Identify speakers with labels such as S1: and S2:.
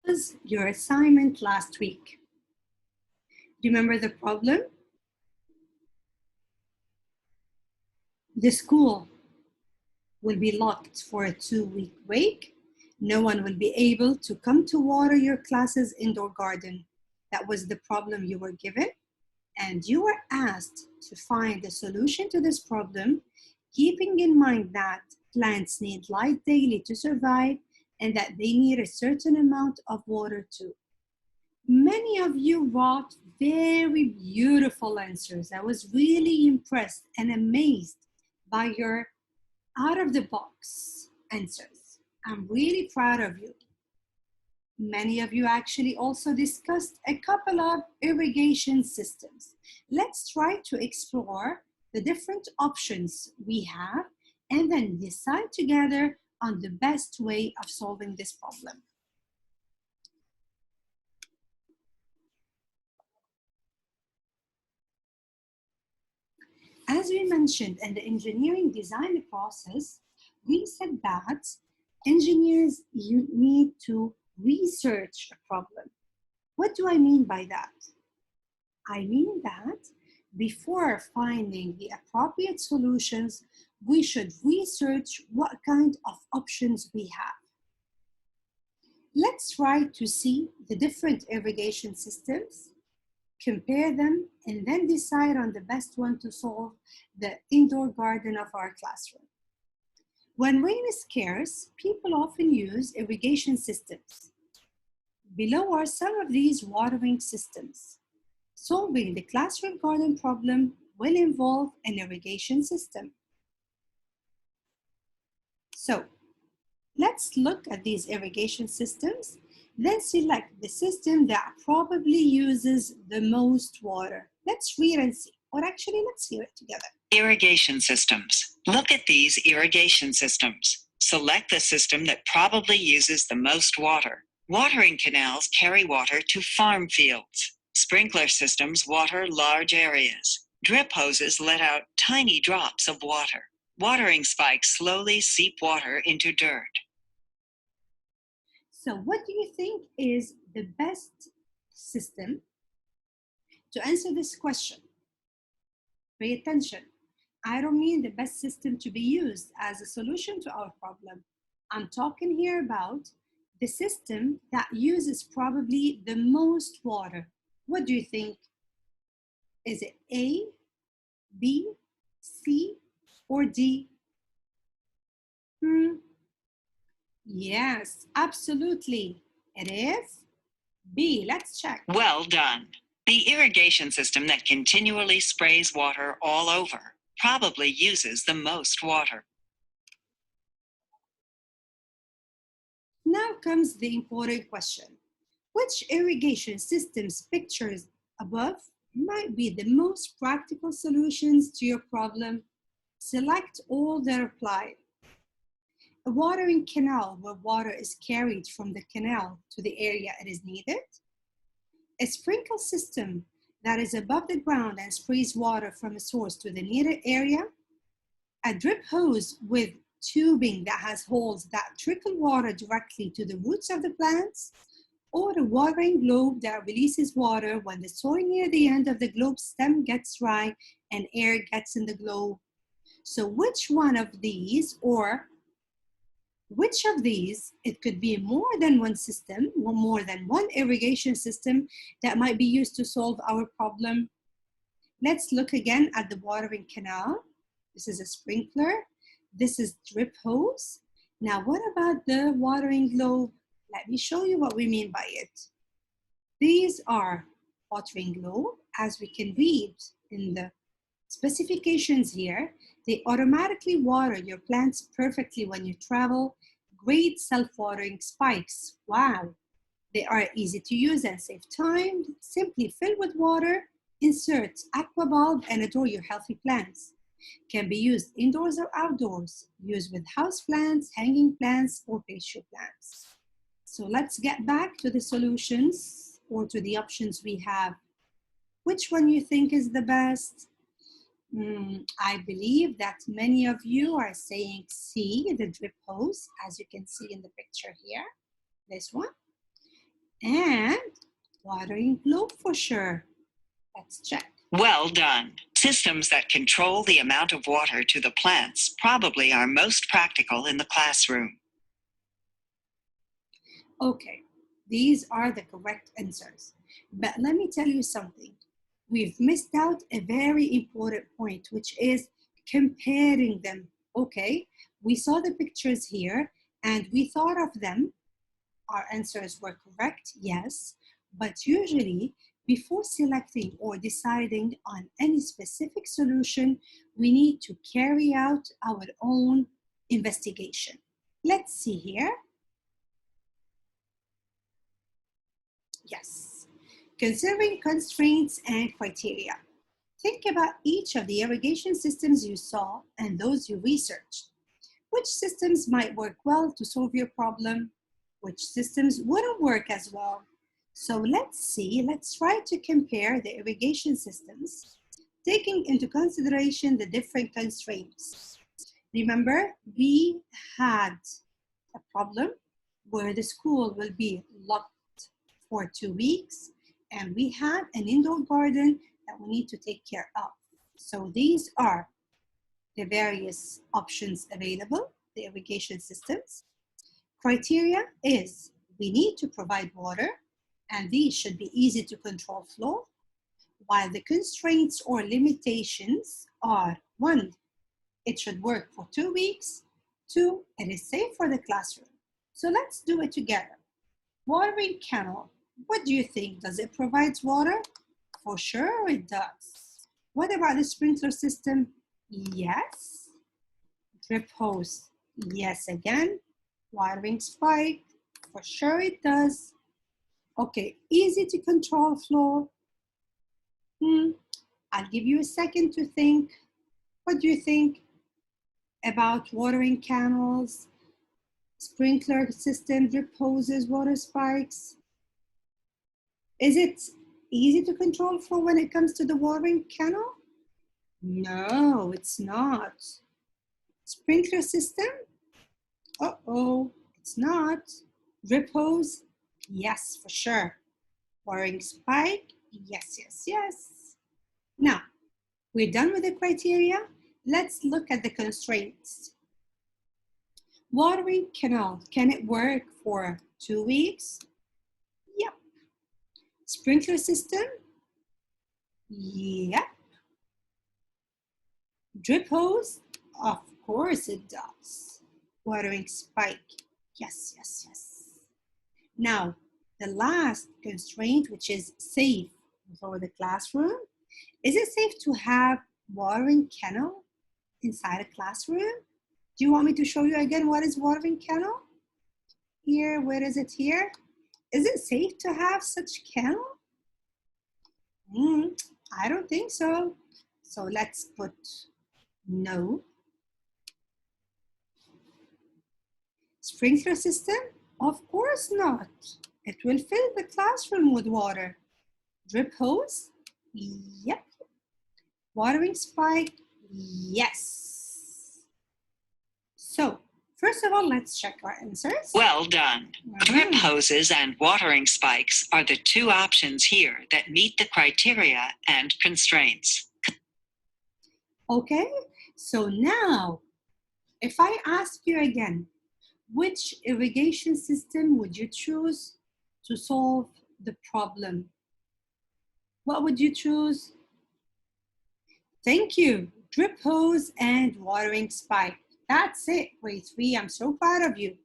S1: Was your assignment last week? Remember the problem? The school will be locked for a 2-week break. No one will be able to come to water your class's indoor garden. That was the problem you were given, and you were asked to find a solution to this problem, keeping in mind that plants need light daily to survive and that they need a certain amount of water too. Many of you wrote very beautiful answers. I was really impressed and amazed by your out-of-the-box answers. I'm really proud of you. Many of you actually also discussed a couple of irrigation systems. Let's try to explore the different options we have and then decide together on the best way of solving this problem. As we mentioned in the engineering design process, we said that engineers, you need to research a problem. What do I mean by that? I mean that before finding the appropriate solutions, we should research what kind of options we have. Let's try to see the different irrigation systems, compare them, and then decide on the best one to solve the indoor garden of our classroom. When rain is scarce, people often use irrigation systems. Below are some of these watering systems. Solving the classroom garden problem will involve an irrigation system. So, let's look at these irrigation systems, then select the system that probably uses the most water. Let's read and see, or actually let's hear it together.
S2: Irrigation systems. Look at these irrigation systems. Select the system that probably uses the most water. Watering canals carry water to farm fields. Sprinkler systems water large areas. Drip hoses let out tiny drops of water. Watering spikes slowly seep water into dirt.
S1: So what do you think is the best system to answer this question? Pay attention. I don't mean the best system to be used as a solution to our problem. I'm talking here about the system that uses probably the most water. What do you think? Is it A, B, C, or D? Yes, absolutely. It is B. Let's check.
S2: Well done. The irrigation system that continually sprays water all over probably uses the most water.
S1: Now comes the important question. Which irrigation systems pictures above might be the most practical solutions to your problem? Select all that apply. A watering canal where water is carried from the canal to the area it is needed. A sprinkle system that is above the ground and sprays water from a source to the needed area. A drip hose with tubing that has holes that trickle water directly to the roots of the plants, or a watering globe that releases water when the soil near the end of the globe stem gets dry and air gets in the globe. So which one of these, or which of these, it could be more than one system, or more than one irrigation system that might be used to solve our problem? Let's look again at the watering canal. This is a sprinkler. This is drip hose. Now, what about the watering globe? Let me show you what we mean by it. These are watering globe. As we can read in the specifications here, they automatically water your plants perfectly when you travel. Great self-watering spikes. Wow. They are easy to use and save time. Simply fill with water, insert aqua bulb, and adore your healthy plants. Can be used indoors or outdoors. Used with house plants, hanging plants, or patio plants. So let's get back to the solutions or to the options we have. Which one you think is the best? I believe that many of you are saying C, the drip hose, as you can see in the picture here, this one. And watering flow for sure. Let's check.
S2: Well done. Systems that control the amount of water to the plants probably are most practical in the classroom.
S1: Okay, these are the correct answers. But let me tell you something. We've missed out a very important point, which is comparing them. Okay, we saw the pictures here and we thought of them. Our answers were correct, yes. But usually, before selecting or deciding on any specific solution, we need to carry out our own investigation. Let's see here. Yes. Considering constraints and criteria. Think about each of the irrigation systems you saw and those you researched. Which systems might work well to solve your problem? Which systems wouldn't work as well? So let's try to compare the irrigation systems, taking into consideration the different constraints. Remember, we had a problem where the school will be locked for 2 weeks, and we had an indoor garden that we need to take care of. So these are the various options available, the irrigation systems. Criteria is we need to provide water, and these should be easy to control flow, while the constraints or limitations are 1, it should work for 2 weeks, 2, it is safe for the classroom. So let's do it together. Watering canal, what do you think? Does it provide water? For sure it does. What about the sprinkler system? Yes. Drip hose, yes again. Watering spike, for sure it does. Okay, easy to control flow. I'll give you a second to think. What do you think about watering canals, sprinkler system, drip hoses, water spikes? Is it easy to control flow when it comes to the watering canal? No, it's not. Sprinkler system? Uh-oh, it's not. Drip hose? Yes, for sure. Watering spike? Yes, yes, yes. Now, we're done with the criteria. Let's look at the constraints. Watering canal, can it work for 2 weeks? Yep. Sprinkler system? Yep. Drip hose? Of course it does. Watering spike? Yes, yes, yes. Now, the last constraint, which is safe for the classroom. Is it safe to have watering canal inside a classroom? Do you want me to show you again what is watering canal? Here, where is it here? Is it safe to have such canal? I don't think so. So let's put no. Sprinkler system? Of course not. It will fill the classroom with water. Drip hose? Yep. Watering spike? Yes. So, first of all, let's check our answers.
S2: Well done. Drip hoses and watering spikes are the 2 options here that meet the criteria and constraints.
S1: Okay, so now, if I ask you again, which irrigation system would you choose to solve the problem? What would you choose? Thank you. Drip hose and watering spike. That's it, grade 3. I'm so proud of you.